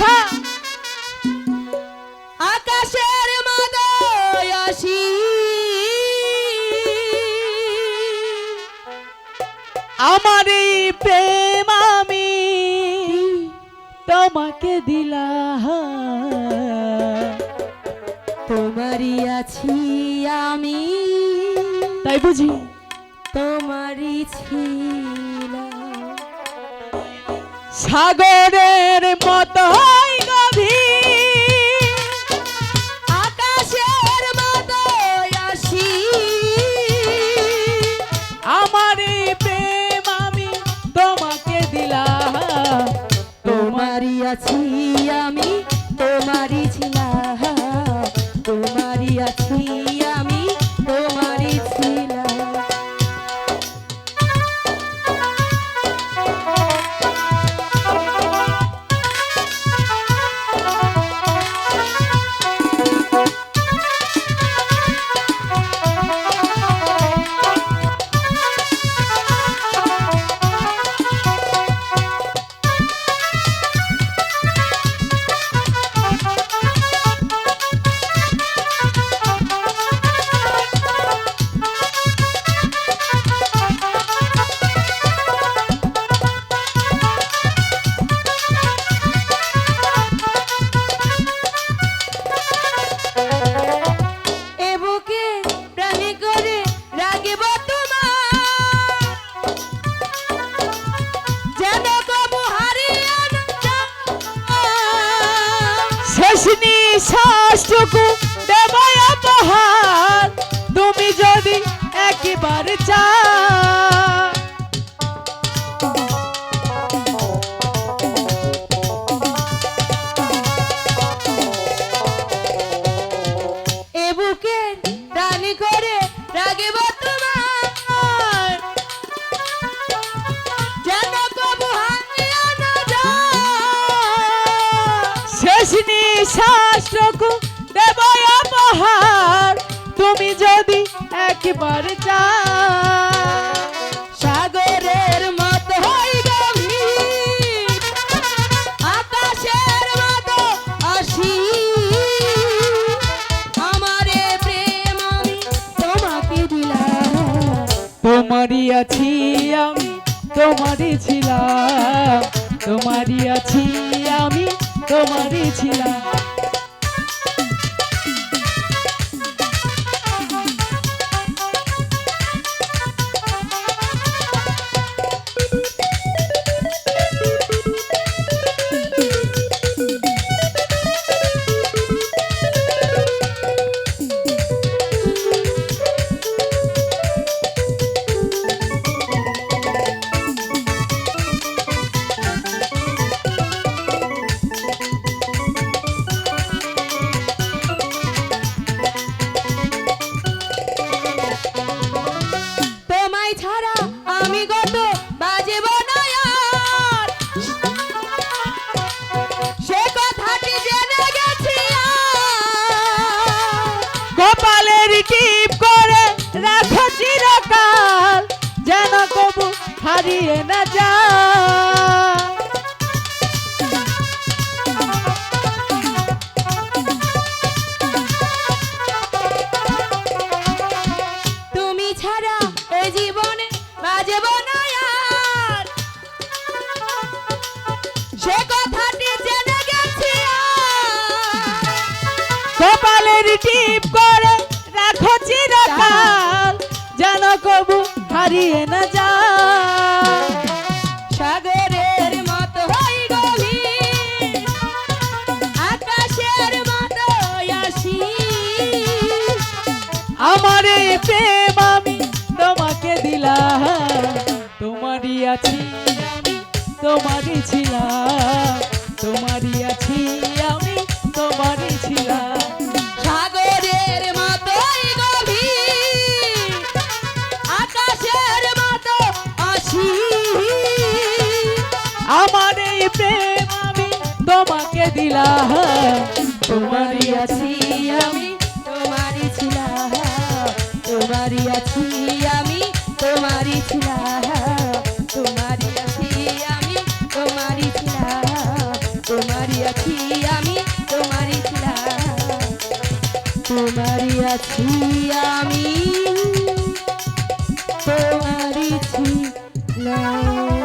আচ্ছা আকাশের মাদয় আসি আমার এই প্রেম আমি তোমাকে দিলাম, তোমারই আছি আমি, তাই বুঝি তোমারই ছিলাম। সাগরের মতোই গভীর আকাশের মাদয় আসি আমার এই প্রেম আমি তোমাকে দিলাম, তোমারই আছি আমি, তোমারই ছিলাম, তোমারই আছি আমি, তোমারই ছিলাম। শ্বাসটুকু দেব উপহার তুমি যদি একবার চাও, এ বুকে রানী করে রাগিব তোমার, যেন কবু হারিয়ে না যায়। শেষ নিঃশ্বাসটুকু দেব উপহার তুমি যদি একবার চাও, সাগরের মতো হই গভীর আকাশের মতো আসি আমারে প্রেম আমি তোমাকে দিলাম, তোমারই আছি আমি তোমারই ছিলাম, তোমারই আছি আমি তোমারই ছিলাম। তোমায় ছাড়া আমি কত বাজব না আর, সে কথাটি জেনে গেছি আর। কপালের টিপ করে রাখো চিরকাল যেন কবু হারিয়ে না যায়, তুমি ছাড়া এই জীবনে বাজব না আর, সে কথাটি জেনে গেছি আর। কপালের টিপ করে রাখো চিরকাল যেন কবু হারিয়ে না যায়, সাগরের মতো হই গভীর আকাশের মতো আসি আমার এই প্রেম আমি তোমাকে দিলাম, তোমারই আছি আমি তোমারই ছিলাম, তোমারই আছি আমি তোমারই ছিলাম। সাগরের মতোই গভীর আকাশের মতো আসি আমার এই প্রেম আমি তোমাকে দিলাম, তোমারই আছি আমি তোমারই ছিলাম, তোমারই আছি আমি, তোমারই ছিলাম, তোমারই আছি আমি, তোমারই ছিলাম, তোমারই আছি আমি তোমারই ছিলাম তোমারই আছি আমি তোমারই ছিলাম